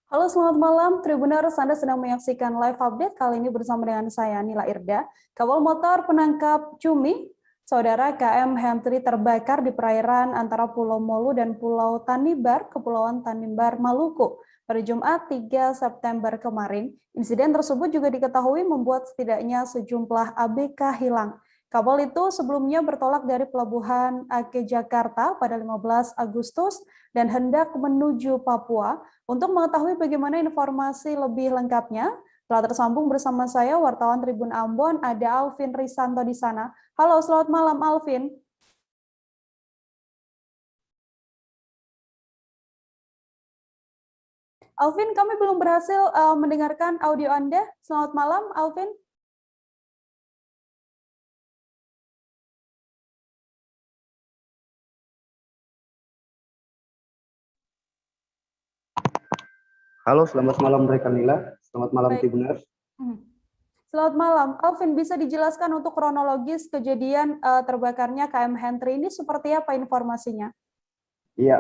Halo, selamat malam Tribuners. Anda sedang menyaksikan live update kali ini bersama dengan saya Nila Irda. Kapal motor penangkap cumi, saudara KM Henry terbakar di perairan antara Pulau Molu dan Pulau Tanimbar, Kepulauan Tanimbar, Maluku pada Jumat 3 September kemarin. Insiden tersebut juga diketahui membuat setidaknya sejumlah ABK hilang. Kapal itu sebelumnya bertolak dari Pelabuhan Aceh Jakarta pada 15 Agustus dan hendak menuju Papua. Untuk mengetahui bagaimana informasi lebih lengkapnya, telah tersambung bersama saya wartawan Tribun Ambon, ada Alvin Risanto di sana. Halo, selamat malam Alvin. Alvin, kami belum berhasil mendengarkan audio Anda. Selamat malam, Alvin. Halo, selamat malam rekan Nila. Selamat malam Baik. Tribuners. Selamat malam. Alvin, bisa dijelaskan untuk kronologis kejadian terbakarnya KM Henry ini seperti apa informasinya? Iya,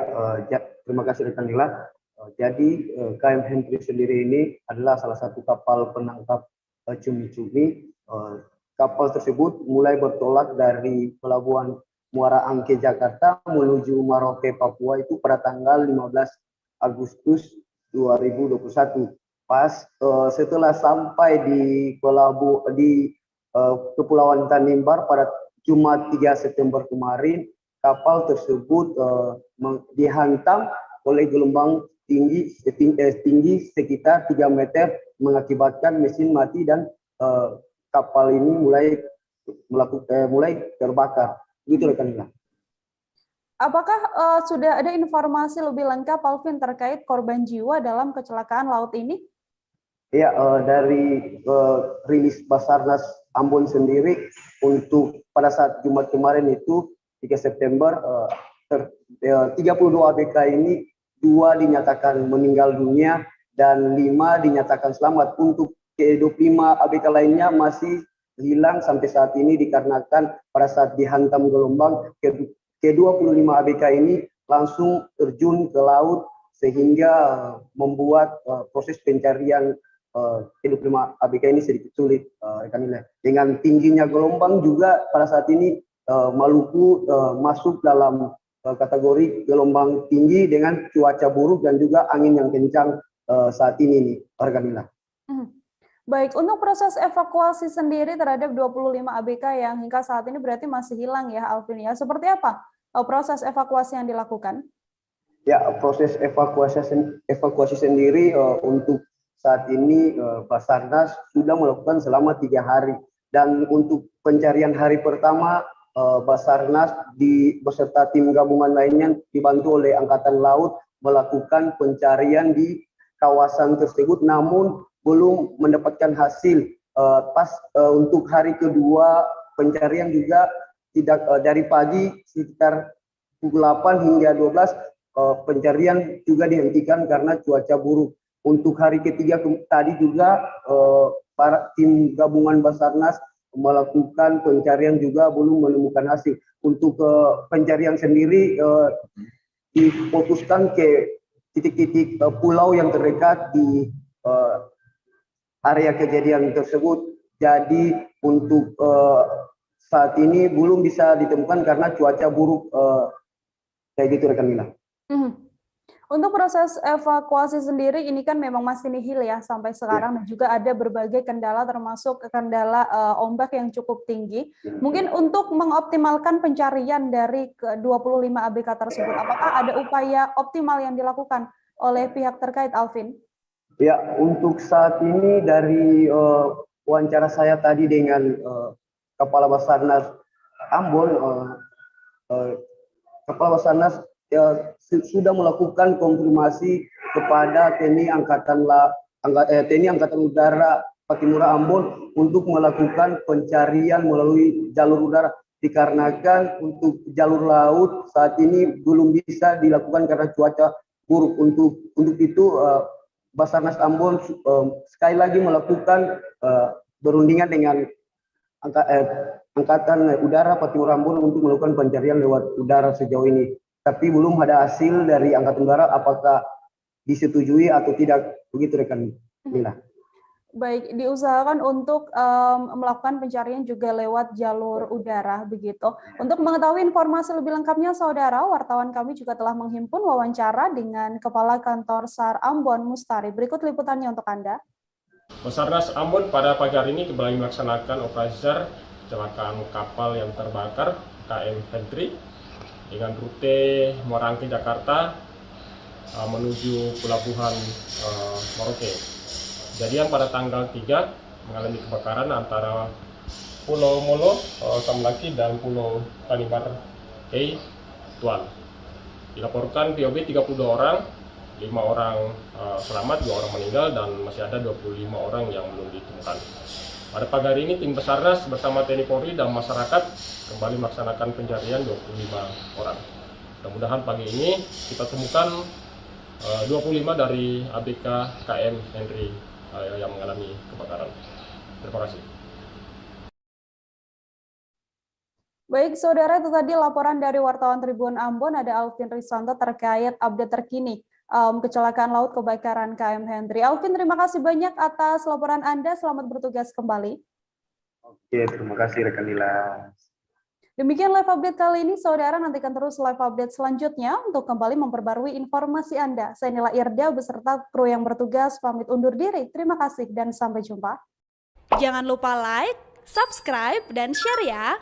terima kasih rekan Nila. Jadi KM Henry sendiri ini adalah salah satu kapal penangkap cumi-cumi. Kapal tersebut mulai bertolak dari Pelabuhan Muara Angke Jakarta menuju Maroke Papua itu pada tanggal 15 Agustus 2021. Pas setelah sampai di Kepulauan Tanimbar pada Jumat 3 September kemarin, kapal tersebut dihantam oleh gelombang tinggi sekitar 3 meter mengakibatkan mesin mati dan kapal ini mulai terbakar. Begitu rekan Nila. Apakah sudah ada informasi lebih lengkap, Alvin, terkait korban jiwa dalam kecelakaan laut ini? Ya, dari rilis Basarnas Ambon sendiri untuk pada saat Jumat kemarin itu 3 September 32 ABK ini 2 dinyatakan meninggal dunia dan 5 dinyatakan selamat. Untuk ke-25 ABK lainnya masih hilang sampai saat ini dikarenakan pada saat dihantam gelombang ke-25 ABK ini langsung terjun ke laut sehingga membuat proses pencarian ke-25 ABK ini sedikit sulit, rekan Nila. Dengan tingginya gelombang juga pada saat ini Maluku masuk dalam kategori gelombang tinggi dengan cuaca buruk dan juga angin yang kencang saat ini nih, rekan Nila. Baik, untuk proses evakuasi sendiri terhadap 25 ABK yang hingga saat ini berarti masih hilang ya, Alvin ya. Seperti apa proses evakuasi yang dilakukan? Ya, proses evakuasi sendiri untuk saat ini Basarnas sudah melakukan selama 3 hari. Dan untuk pencarian hari pertama, Basarnas beserta tim gabungan lainnya dibantu oleh Angkatan Laut melakukan pencarian di kawasan tersebut, namun belum mendapatkan hasil. Untuk hari kedua pencarian juga tidak dari pagi sekitar pukul 8 hingga 12 pencarian juga dihentikan karena cuaca buruk. Untuk hari ketiga tadi juga para tim gabungan Basarnas melakukan pencarian juga belum menemukan hasil. Untuk pencarian sendiri difokuskan ke titik-titik pulau yang terdekat di area kejadian tersebut. Jadi untuk saat ini belum bisa ditemukan karena cuaca buruk kayak gitu rekan Mila. Untuk proses evakuasi sendiri ini kan memang masih nihil ya sampai sekarang dan juga ada berbagai kendala termasuk kendala ombak yang cukup tinggi. Mungkin untuk mengoptimalkan pencarian dari ke-25 ABK tersebut, apakah ada upaya optimal yang dilakukan oleh pihak terkait, Alvin? Ya, untuk saat ini dari wawancara saya tadi dengan Kepala Basarnas Ambon, Kepala Basarnas sudah melakukan konfirmasi kepada TNI Angkatan Udara Patimura Ambon untuk melakukan pencarian melalui jalur udara, dikarenakan untuk jalur laut saat ini belum bisa dilakukan karena cuaca buruk. Untuk itu Basarnas Ambon sekali lagi melakukan berundingan dengan Angkatan Udara Patimura Ambon untuk melakukan pencarian lewat udara sejauh ini. Tapi belum ada hasil dari Angkatan Udara apakah disetujui atau tidak, begitu rekan Nila. Baik, diusahakan untuk melakukan pencarian juga lewat jalur udara begitu. Untuk mengetahui informasi lebih lengkapnya, saudara, wartawan kami juga telah menghimpun wawancara dengan Kepala Kantor SAR Ambon, Mustari. Berikut liputannya untuk Anda. Basarnas Ambon pada pagi hari ini kembali melaksanakan operasi SAR kecelakaan kapal yang terbakar KM Henry dengan rute Morangke Jakarta menuju Pelabuhan Merauke. Kejadian pada tanggal 3 mengalami kebakaran antara Pulau Molo, Samlaki dan Pulau Tanibar Tuan. Dilaporkan POB 32 orang, 5 orang selamat, 2 orang meninggal, dan masih ada 25 orang yang belum ditemukan. Pada pagi hari ini tim Basarnas bersama TNI Polri dan masyarakat kembali melaksanakan pencarian 25 orang. Mudah-mudahan pagi ini kita temukan 25 dari ABK KM Henry yang mengalami kebakaran. Terima kasih. Baik, saudara, itu tadi laporan dari wartawan Tribun Ambon, ada Alvin Risanto terkait update terkini kecelakaan laut kebakaran KM Henry. Alvin, terima kasih banyak atas laporan Anda. Selamat bertugas kembali. Oke, terima kasih rekan Nila. Demikian live update kali ini, saudara. Nantikan terus live update selanjutnya untuk kembali memperbarui informasi Anda. Saya Nila Irda beserta kru yang bertugas pamit undur diri. Terima kasih dan sampai jumpa. Jangan lupa like, subscribe, dan share ya.